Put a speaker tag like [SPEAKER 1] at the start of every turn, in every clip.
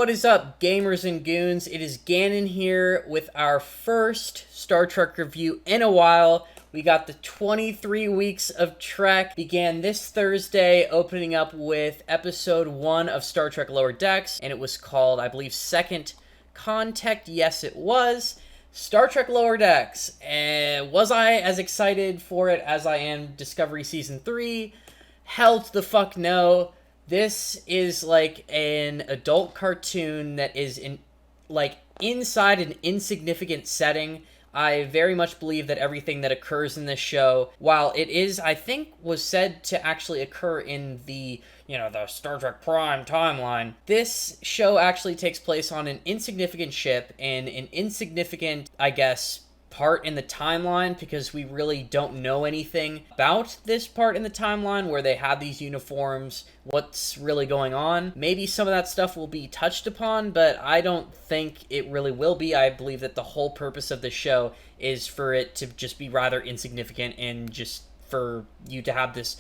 [SPEAKER 1] What is up, gamers and goons? It is Gannon here with our first Star Trek review in a while. We got the 23 weeks of Trek, began this Thursday, opening up with episode 1 of Star Trek Lower Decks, and it was called, I believe, Second Contact. Yes, it was. Star Trek Lower Decks. Was I as excited for it as I am Discovery Season 3? Hell to the fuck no. This is like an adult cartoon that is inside an insignificant setting. I very much believe that everything that occurs in this show, while it is, I think, was said to actually occur in the Star Trek Prime timeline, this show actually takes place on an insignificant ship and an insignificant, I guess, part in the timeline, because we really don't know anything about this part in the timeline where they have these uniforms, what's really going on. Maybe some of that stuff will be touched upon, but I don't think it really will be. I believe that the whole purpose of the show is for it to just be rather insignificant and just for you to have this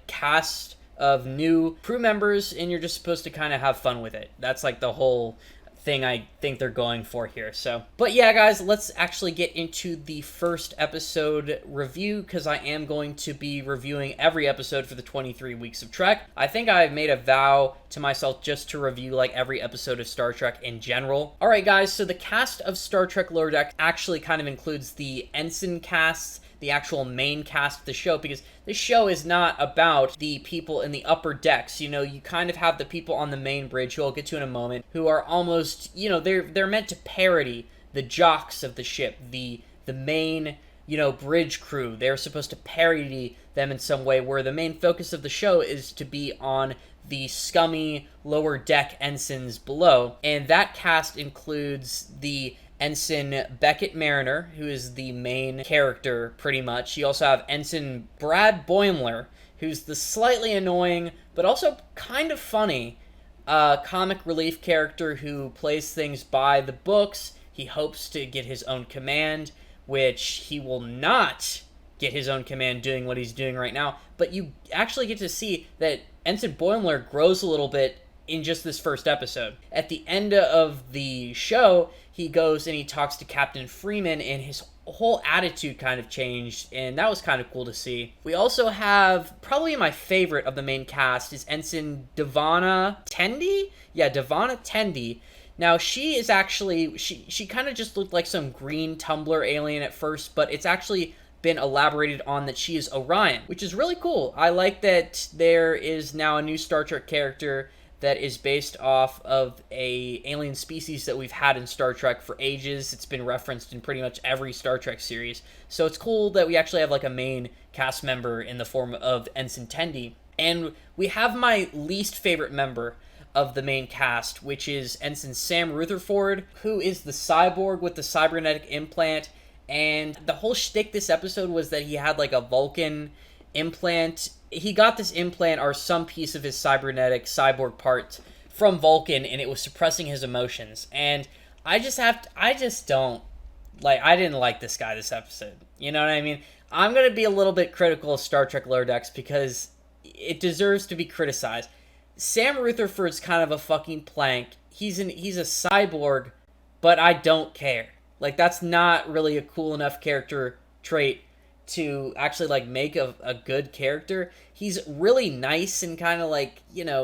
[SPEAKER 1] cast of new crew members and you're just supposed to kind of have fun with it. That's like the whole thing I think they're going for here. But yeah, guys, let's actually get into the first episode review, because I am going to be reviewing every episode for the 23 weeks of Trek. I think I've made a vow to myself just to review every episode of Star Trek in general. Alright guys, so the cast of Star Trek Lower Decks actually kind of includes the ensign casts, the actual main cast of the show, because this show is not about the people in the upper decks. You kind of have the people on the main bridge, who I'll get to in a moment, who are almost, they're meant to parody the jocks of the ship, the main, bridge crew. They're supposed to parody them in some way, where the main focus of the show is to be on the scummy lower deck ensigns below. And that cast includes the Ensign Mariner, who is the main character, pretty much. You also have Ensign Brad Boimler, who's the slightly annoying, but also kind of funny, comic relief character who plays things by the books. He hopes to get his own command, which he will not get his own command doing what he's doing right now. But you actually get to see that Ensign Boimler grows a little bit in just this first episode. At the end of the show, he goes and he talks to Captain Freeman, and his whole attitude kind of changed, and that was kind of cool to see. We also have, probably my favorite of the main cast, is Ensign Devana Tendi? Yeah, Devana Tendi. Now, she is actually, she kind of just looked like some green Tumblr alien at first, but it's actually been elaborated on that she is Orion, which is really cool. I like that there is now a new Star Trek character that is based off of a alien species that we've had in Star Trek for ages. It's been referenced in pretty much every Star Trek series. So it's cool that we actually have a main cast member in the form of Ensign Tendi. And we have my least favorite member of the main cast, which is Ensign Sam Rutherford, who is the cyborg with the cybernetic implant. And the whole shtick this episode was that he had a Vulcan implant. He got this implant, or some piece of his cyborg part, from Vulcan, and it was suppressing his emotions. And I didn't like this guy this episode. You know what I mean? I'm going to be a little bit critical of Star Trek Lower Decks because it deserves to be criticized. Sam Rutherford's kind of a fucking plank. He's a cyborg, but I don't care. That's not really a cool enough character trait to actually make a good character. He's really nice and kind of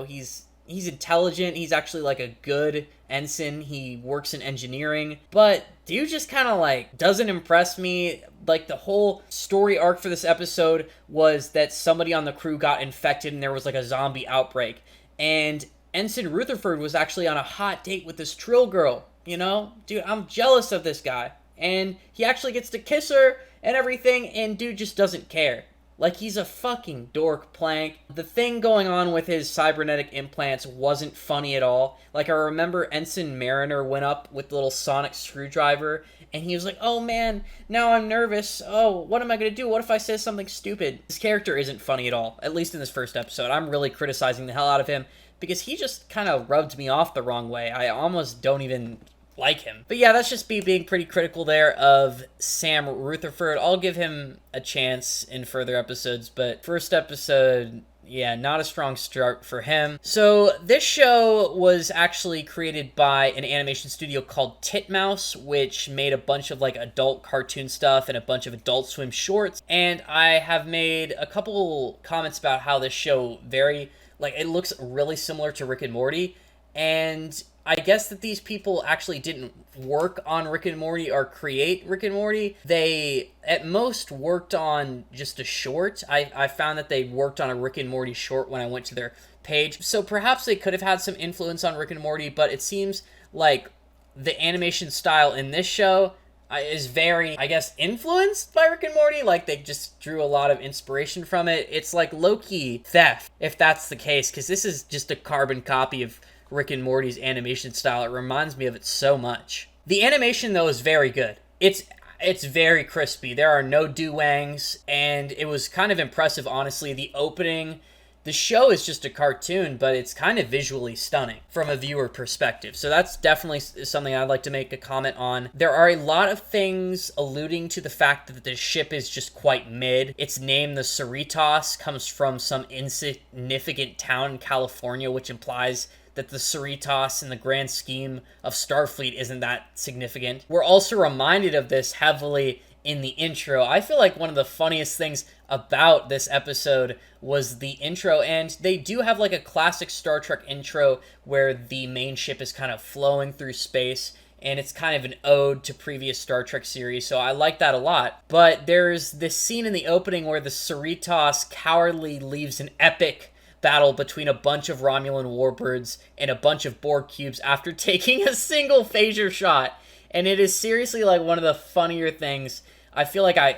[SPEAKER 1] he's intelligent. He's actually a good ensign. He works in engineering, but dude just kind of doesn't impress me. The whole story arc for this episode was that somebody on the crew got infected and there was a zombie outbreak, and Ensign Rutherford was actually on a hot date with this Trill girl. Dude, I'm jealous of this guy, and he actually gets to kiss her and everything, and dude just doesn't care. He's a fucking dork plank. The thing going on with his cybernetic implants wasn't funny at all. I remember Ensign Mariner went up with the little sonic screwdriver, and he was like, oh man, now I'm nervous. Oh, what am I gonna do? What if I say something stupid? This character isn't funny at all, at least in this first episode. I'm really criticizing the hell out of him, because he just kind of rubbed me off the wrong way. I almost don't even like him. But yeah, that's just me being pretty critical there of Sam Rutherford. I'll give him a chance in further episodes, but first episode, Yeah, not a strong start for him. So this show was actually created by an animation studio called Titmouse, which made a bunch of like adult cartoon stuff and a bunch of Adult Swim shorts. And I have made a couple comments about how this show it looks really similar to Rick and Morty. And I guess that these people actually didn't work on Rick and Morty or create Rick and Morty. They at most worked on just a short. I found that they worked on a Rick and Morty short when I went to their page. So perhaps they could have had some influence on Rick and Morty, but it seems like the animation style in this show is very, I guess, influenced by Rick and Morty. Like, they just drew a lot of inspiration from it. It's like low-key theft, if that's the case, because this is just a carbon copy of Rick and Morty's animation style. It reminds me of it so much. The animation, though, is very good. It's very crispy. There are no do-wangs, and it was kind of impressive, honestly. The opening, the show is just a cartoon, but it's kind of visually stunning from a viewer perspective. So that's definitely something I'd like to make a comment on. There are a lot of things alluding to the fact that the ship is just quite mid. Its name, the Cerritos, comes from some insignificant town in California, which implies that the Cerritos in the grand scheme of Starfleet isn't that significant. We're also reminded of this heavily in the intro. I feel like one of the funniest things about this episode was the intro, and they do have like a classic Star Trek intro where the main ship is kind of flowing through space, and it's kind of an ode to previous Star Trek series, so I like that a lot. But there's this scene in the opening where the Cerritos cowardly leaves an epic battle between a bunch of Romulan warbirds and a bunch of Borg cubes after taking a single phaser shot. And it is seriously like one of the funnier things. I feel like I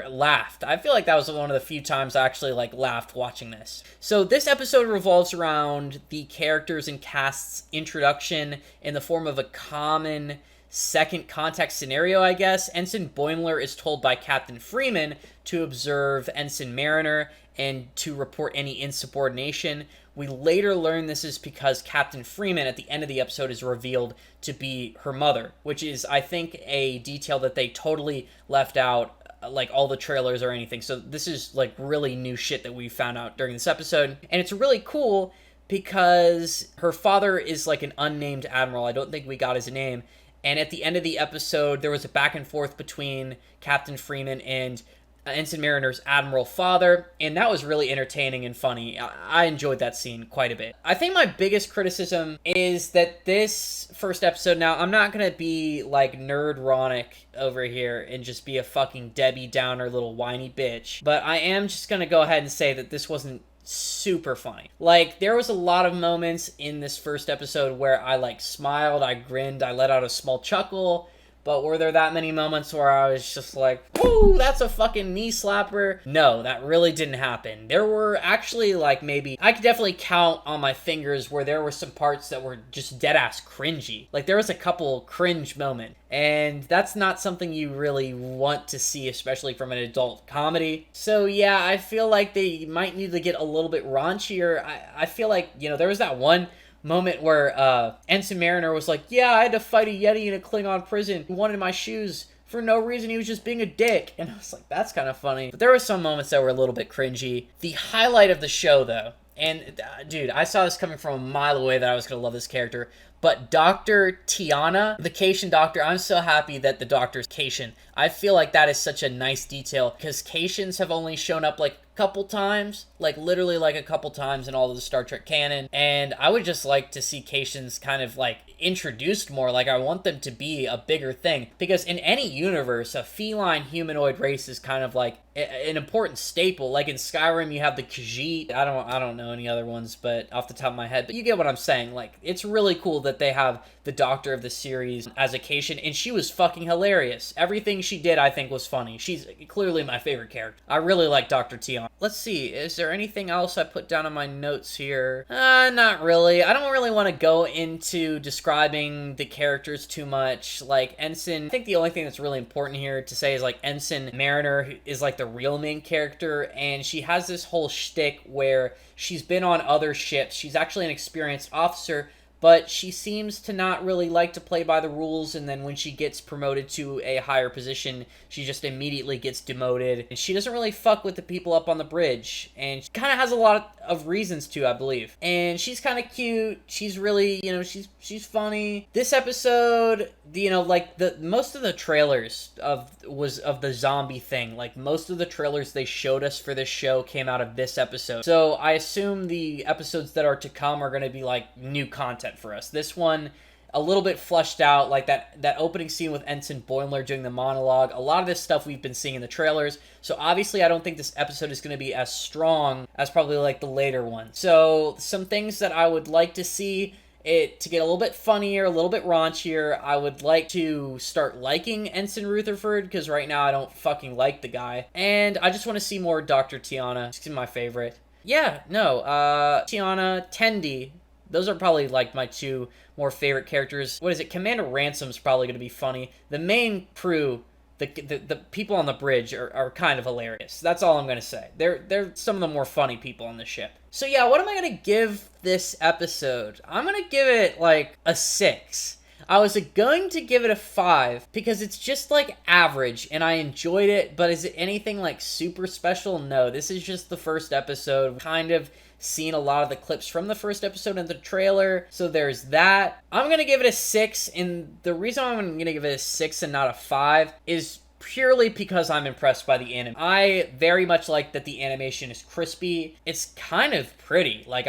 [SPEAKER 1] laughed. I feel like that was one of the few times I actually like laughed watching this. So this episode revolves around the characters and cast's introduction in the form of a common second contact scenario, I guess. Ensign Boimler is told by Captain Freeman to observe Ensign Mariner and to report any insubordination. We later learn this is because Captain Freeman at the end of the episode is revealed to be her mother, which is, I think, a detail that they totally left out, like all the trailers or anything. So this is like really new shit that we found out during this episode. And it's really cool because her father is like an unnamed admiral. I don't think we got his name. And at the end of the episode, there was a back and forth between Captain Freeman and Ensign Mariner's admiral father, and that was really entertaining and funny. I enjoyed that scene quite a bit. I think my biggest criticism is that this first episode, now I'm not gonna be like nerd-ronic over here and just be a fucking Debbie Downer little whiny bitch, but I am just gonna go ahead and say that this wasn't super funny. Like, there was a lot of moments in this first episode where I like smiled, I grinned, I let out a small chuckle. But were there that many moments where I was just like, woo, that's a fucking knee slapper? No, that really didn't happen. There were actually, like, maybe, I could definitely count on my fingers where there were some parts that were just dead-ass cringy. Like, there was a couple cringe moments. And that's not something you really want to see, especially from an adult comedy. So, yeah, I feel like they might need to get a little bit raunchier. I feel like, you know, there was that one moment where Ensign Mariner was like, yeah, I had to fight a Yeti in a Klingon prison. He wanted my shoes for no reason. He was just being a dick. And I was like, that's kind of funny. But there were some moments that were a little bit cringy. The highlight of the show, though, and dude, I saw this coming from a mile away that I was going to love this character, but Dr. Tiana, the Cation doctor, I'm so happy that the doctor's Cation. I feel like that is such a nice detail, because Cations have only shown up like a couple times, like literally like a couple times in all of the Star Trek canon, and I would just like to see Cations kind of like introduced more. Like, I want them to be a bigger thing, because in any universe, a feline humanoid race is kind of like an important staple. Like in Skyrim, you have the Khajiit. I don't know any other ones, but off the top of my head, but you get what I'm saying. Like, it's really cool that they have the doctor of the series as a Cation, and she was fucking hilarious. Everything she did, I think, was funny. She's clearly my favorite character. I really like Dr. Tian. Let's see, is there anything else I put down on my notes here? Not really. I don't really want to go into describing the characters too much. Like, Ensign, I think the only thing that's really important here to say is, like, Ensign Mariner who is, like, the real main character, and she has this whole shtick where she's been on other ships. She's actually an experienced officer, but she seems to not really like to play by the rules, and then when she gets promoted to a higher position, she just immediately gets demoted, and she doesn't really fuck with the people up on the bridge, and she kind of has a lot of reasons to, I believe. And she's kind of cute. She's really, you know, she's funny. This episode, you know, like the most of the trailers of the zombie thing, like most of the trailers they showed us for this show came out of this episode. So I assume the episodes that are to come are going to be like new content for us. This one, a little bit fleshed out, like that opening scene with Ensign Mariner doing the monologue. A lot of this stuff we've been seeing in the trailers. So obviously I don't think this episode is going to be as strong as probably like the later one. So some things that I would like to see it to get a little bit funnier, a little bit raunchier. I would like to start liking Ensign Rutherford, because right now I don't fucking like the guy. And I just want to see more Dr. Tiana. She's my favorite. Yeah, no, Tiana, Tendi. Those are probably, like, my two more favorite characters. What is it? Commander Ransom's probably going to be funny. The main crew, the people on the bridge are kind of hilarious. That's all I'm going to say. They're some of the more funny people on the ship. So, yeah, what am I going to give this episode? I'm going to give it, like, a 6. I was going to give it a 5 because it's just like average and I enjoyed it, but is it anything like super special? No, this is just the first episode. Kind of seen a lot of the clips from the first episode in the trailer, so there's that. I'm going to give it a 6, and the reason I'm going to give it a 6 and not a 5 is purely because I'm impressed by the anime. I very much like that the animation is crispy. It's kind of pretty. Like,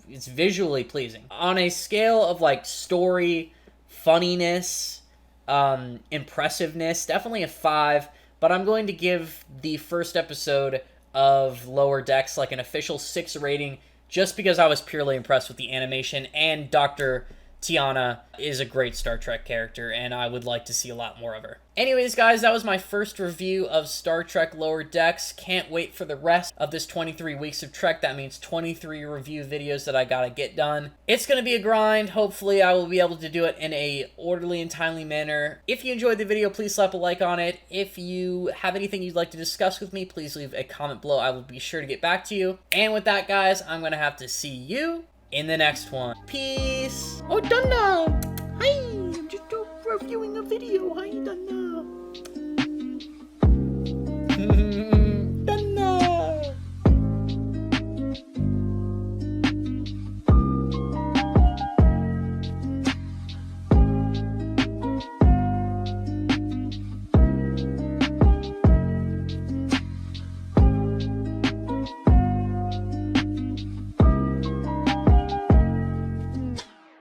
[SPEAKER 1] it's visually pleasing. On a scale of like story, funniness, impressiveness, definitely a 5, but I'm going to give the first episode of Lower Decks like an official 6 rating, just because I was purely impressed with the animation, and Dr. Tiana is a great Star Trek character, and I would like to see a lot more of her. Anyways, guys, that was my first review of Star Trek Lower Decks. Can't wait for the rest of this 23 weeks of Trek. That means 23 review videos that I gotta get done. It's gonna be a grind. Hopefully, I will be able to do it in a orderly and timely manner. If you enjoyed the video, please slap a like on it. If you have anything you'd like to discuss with me, please leave a comment below. I will be sure to get back to you. And with that, guys, I'm gonna have to see you in the next one. Peace. Oh, done now. Hi, I'm just reviewing a video. Hi, done now.